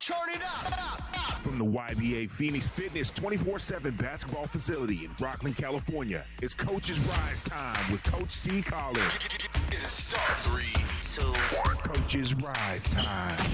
Turn it up. From the YBA Phoenix Fitness 24/7 basketball facility in Rockland, California, it's Coach's Rise time with Coach C. Collins. Get it started. 3, 2, 1. Coach's Rise time.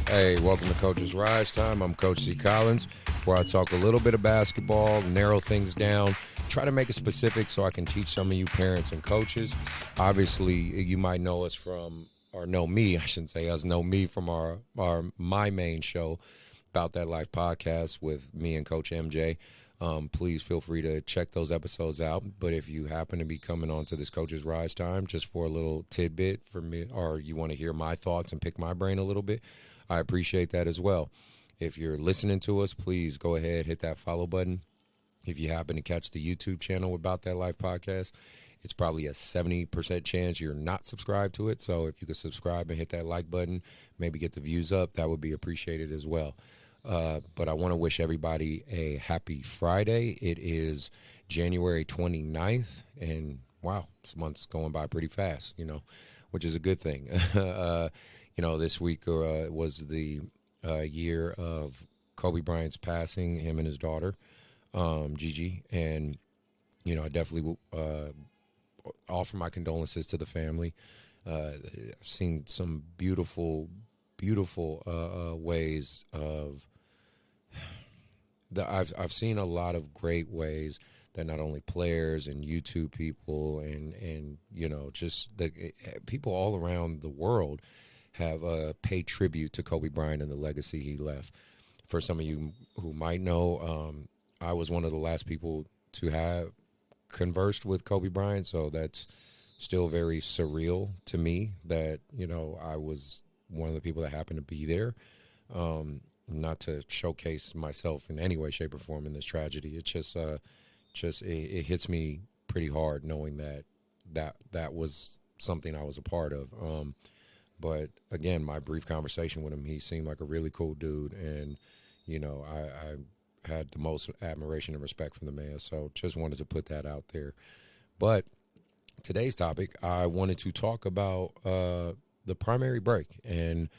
Hey, welcome to Coach's Rise Time. I'm Coach C. Collins, where I talk a little bit of basketball, narrow things down, try to make it specific so I can teach some of you parents and coaches. Obviously, you might know us from, or know me, I shouldn't say us, know me from my main show, Bout That Life podcast with me and Coach MJ. Please feel free to check those episodes out. But if you happen to be coming on to this Coach's Rise Time just for a little tidbit for me, or you want to hear my thoughts and pick my brain a little bit, I appreciate that as well. If you're listening to us, please go ahead, hit that follow button. If you happen to catch the YouTube channel About That Life podcast, it's probably a 70% chance you're not subscribed to it. So if you could subscribe and hit that like button, maybe get the views up, that would be appreciated as well. But I want to wish everybody a happy Friday. It is January 29th, and wow, this month's going by pretty fast, which is a good thing. This week was the year of Kobe Bryant's passing, him and his daughter, Gigi. And, I definitely offer my condolences to the family. I've seen some beautiful ways of I've seen a lot of great ways that not only players and YouTube people and just the people all around the world have paid tribute to Kobe Bryant and the legacy he left. For some of you who might know, I was one of the last people to have conversed with Kobe Bryant, so that's still very surreal to me that, I was one of the people that happened to be there. Not to showcase myself in any way, shape, or form in this tragedy. It's just it hits me pretty hard knowing that was something I was a part of. But again, my brief conversation with him, he seemed like a really cool dude, and I had the most admiration and respect for the man. So just wanted to put that out there. But today's topic, I wanted to talk about the primary break and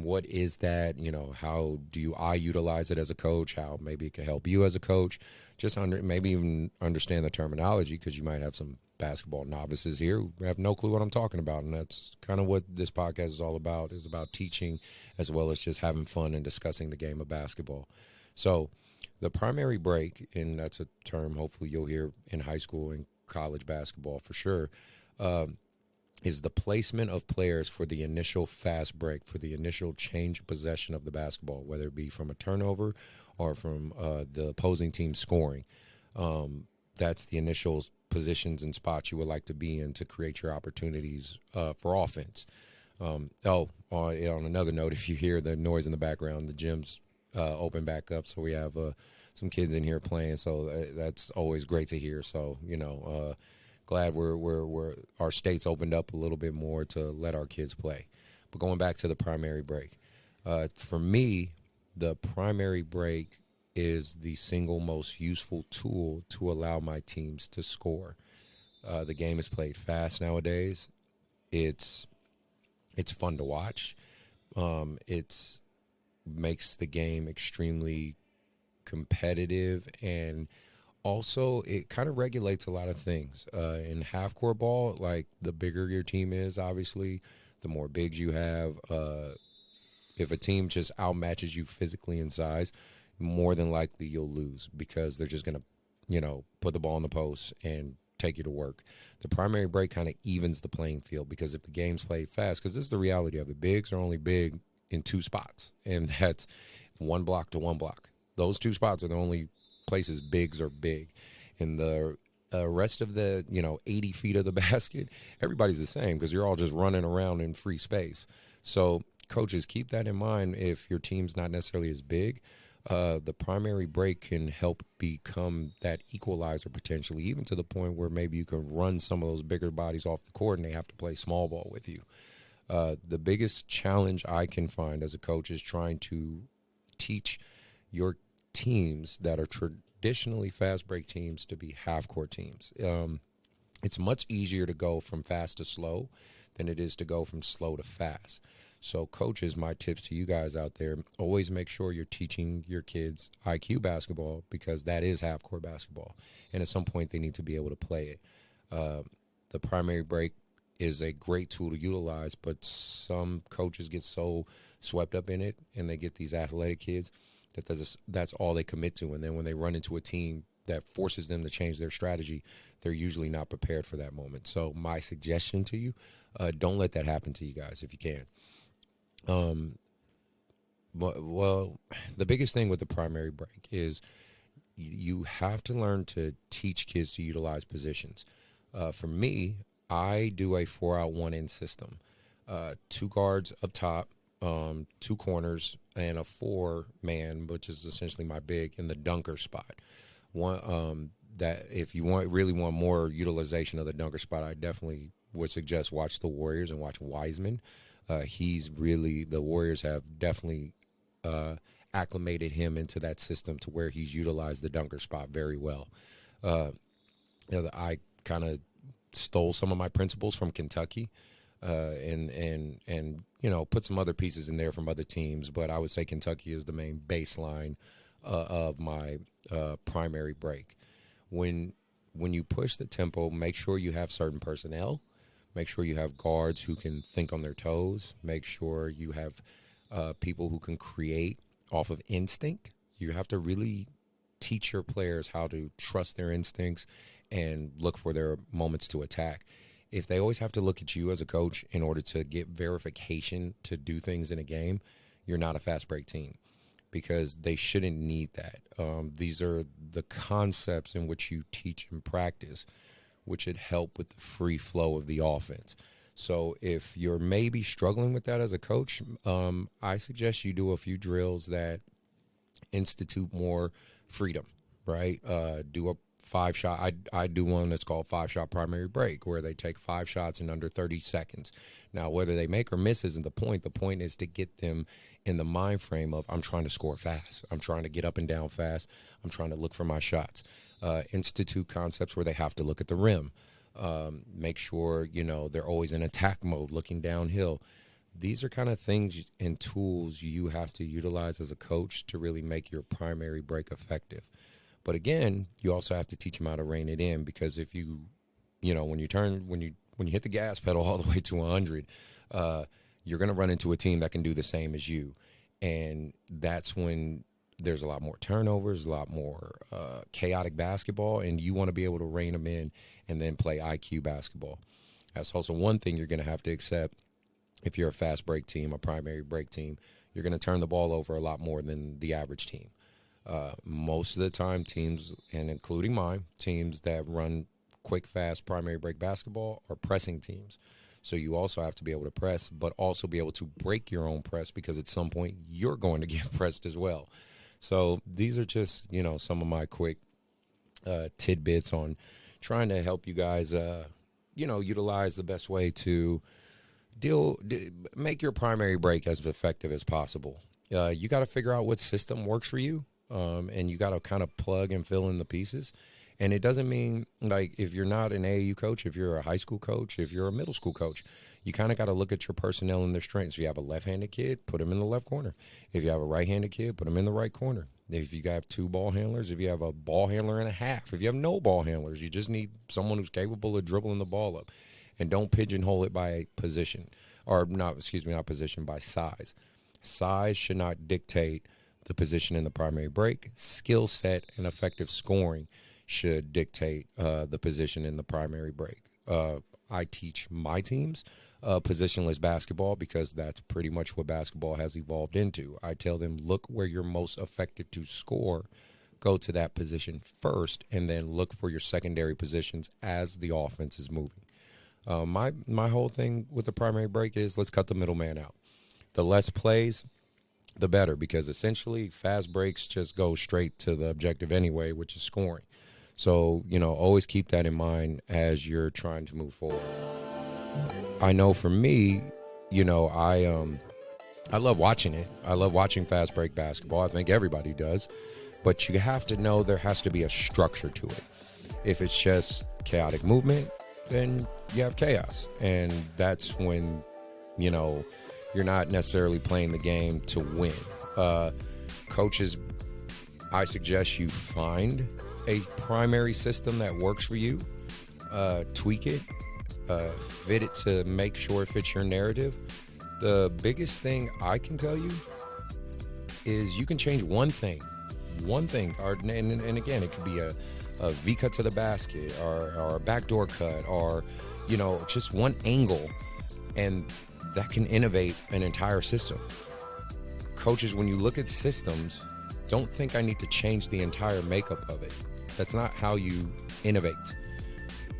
what is that? How do I utilize it as a coach? How maybe it can help you as a coach? Just maybe even understand the terminology, because you might have some basketball novices here who have no clue what I'm talking about, and that's kind of what this podcast is all about. Is about teaching as well as just having fun and discussing the game of basketball. So the primary break, and that's a term hopefully you'll hear in high school and college basketball for sure, is the placement of players for the initial fast break, for the initial change of possession of the basketball, whether it be from a turnover or from the opposing team scoring. That's the initial positions and spots you would like to be in to create your opportunities for offense. On another note, if you hear the noise in the background, the gym's open back up, so we have some kids in here playing, so that's always great to hear. So, glad we're our state's opened up a little bit more to let our kids play. But going back to the primary break, for me, the primary break is the single most useful tool to allow my teams to score. The game is played fast nowadays. It's fun to watch. It's makes the game extremely competitive, and also it kind of regulates a lot of things. In half-court ball, like, the bigger your team is, obviously, the more bigs you have. If a team just outmatches you physically in size, more than likely you'll lose, because they're just going to, put the ball in the post and take you to work. The primary break kind of evens the playing field, because if the game's played fast, because this is the reality of it, bigs are only big in two spots, and that's one block to one block. Those two spots are the only places bigs are big. In the rest of the 80 feet of the basket, everybody's the same, because you're all just running around in free space. So coaches, keep that in mind. If your team's not necessarily as big, the primary break can help become that equalizer potentially, even to the point where maybe you can run some of those bigger bodies off the court and they have to play small ball with you. The biggest challenge I can find as a coach is trying to teach your teams that are traditionally fast break teams to be half court teams. It's much easier to go from fast to slow than it is to go from slow to fast. So coaches, my tips to you guys out there, always make sure you're teaching your kids IQ basketball, because that is half court basketball. And at some point they need to be able to play it. The primary break is a great tool to utilize, but some coaches get so swept up in it, and they get these athletic kids that that's all they commit to. And then when they run into a team that forces them to change their strategy, they're usually not prepared for that moment. So my suggestion to you, don't let that happen to you guys if you can. Well, the biggest thing with the primary break is you have to learn to teach kids to utilize positions. For me, I do a 4-out-1-in system. 2 guards up top, 2 corners, and a 4-man, which is essentially my big, in the dunker spot. One that if you really want more utilization of the dunker spot, I definitely would suggest watch the Warriors and watch Wiseman. The Warriors have definitely acclimated him into that system to where he's utilized the dunker spot very well. I kind of stole some of my principles from Kentucky, and put some other pieces in there from other teams, but I would say Kentucky is the main baseline of my primary break. When you push the tempo, make sure you have certain personnel. Make sure you have guards who can think on their toes. Make sure you have people who can create off of instinct. You have to really teach your players how to trust their instincts and look for their moments to attack. If they always have to look at you as a coach in order to get verification to do things in a game, you're not a fast break team, because they shouldn't need that. These are the concepts in which you teach and practice, which should help with the free flow of the offense. So if you're maybe struggling with that as a coach, I suggest you do a few drills that institute more freedom, right? Do a 5-shot. I do one that's called 5-shot primary break, where they take 5 shots in under 30 seconds. Now, whether they make or miss isn't the point. The point is to get them in the mind frame of, I'm trying to score fast. I'm trying to get up and down fast. I'm trying to look for my shots. Institute concepts where they have to look at the rim. Make sure, they're always in attack mode, looking downhill. These are kind of things and tools you have to utilize as a coach to really make your primary break effective. But again, you also have to teach them how to rein it in, because if you when you hit the gas pedal all the way to 100, you're going to run into a team that can do the same as you. And that's when there's a lot more turnovers, a lot more chaotic basketball, and you want to be able to rein them in and then play IQ basketball. That's also one thing you're going to have to accept if you're a fast break team, a primary break team. You're going to turn the ball over a lot more than the average team. Most of the time, teams, and including mine, teams that run quick, fast primary break basketball are pressing teams. So you also have to be able to press, but also be able to break your own press, because at some point you're going to get pressed as well. So these are just, some of my quick tidbits on trying to help you guys, utilize the best way to make your primary break as effective as possible. You got to figure out what system works for you, and you got to kind of plug and fill in the pieces. And it doesn't mean, like, if you're not an AAU coach, if you're a high school coach, if you're a middle school coach, you kind of got to look at your personnel and their strengths. If you have a left-handed kid, put him in the left corner. If you have a right-handed kid, put him in the right corner. If you have 2 ball handlers, if you have a ball handler and a half, if you have no ball handlers, you just need someone who's capable of dribbling the ball up. And don't pigeonhole it by position, or not position, by size. Size should not dictate the position in the primary break. Skill set and effective scoring should dictate the position in the primary break. I teach my teams positionless basketball, because that's pretty much what basketball has evolved into. I tell them, look where you're most effective to score, go to that position first, and then look for your secondary positions as the offense is moving. My whole thing with the primary break is, let's cut the middleman out. The less plays, the better, because essentially fast breaks just go straight to the objective anyway, which is scoring. So, always keep that in mind as you're trying to move forward. I know for me, I love watching it. I love watching fast break basketball. I think everybody does. But you have to know there has to be a structure to it. If it's just chaotic movement, then you have chaos. And that's when, You're not necessarily playing the game to win. Coaches, I suggest you find a primary system that works for you, tweak it, fit it to make sure it fits your narrative. The biggest thing I can tell you is you can change one thing, and again, it could be a V cut to the basket or a backdoor cut or, just one angle, and that can innovate an entire system. Coaches, when you look at systems, don't think I need to change the entire makeup of it. That's not how you innovate.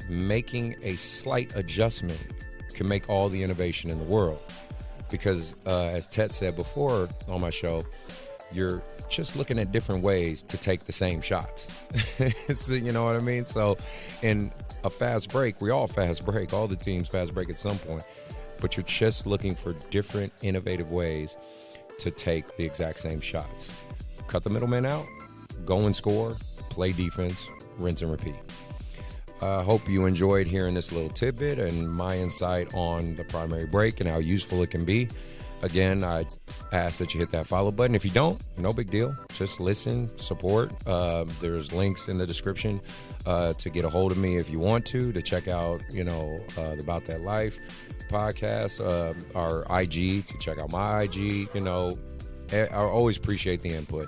Making a slight adjustment can make all the innovation in the world. Because as Ted said before on my show, you're just looking at different ways to take the same shots. So, you know what I mean? So in a fast break, we all fast break. All the teams fast break at some point. But you're just looking for different innovative ways to take the exact same shots. Cut the middleman out, go and score, play defense, rinse and repeat. I hope you enjoyed hearing this little tidbit and my insight on the primary break and how useful it can be. Again, I ask that you hit that follow button. If you don't, no big deal. Just listen, support. There's links in the description to get a hold of me if you want to check out, the About That Life podcast, our IG, to check out my IG. I always appreciate the input.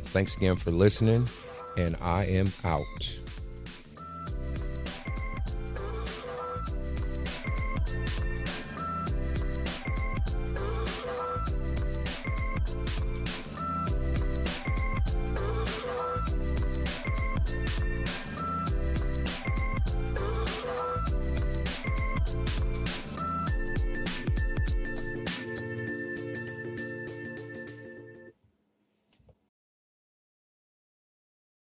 Thanks again for listening, and I am out.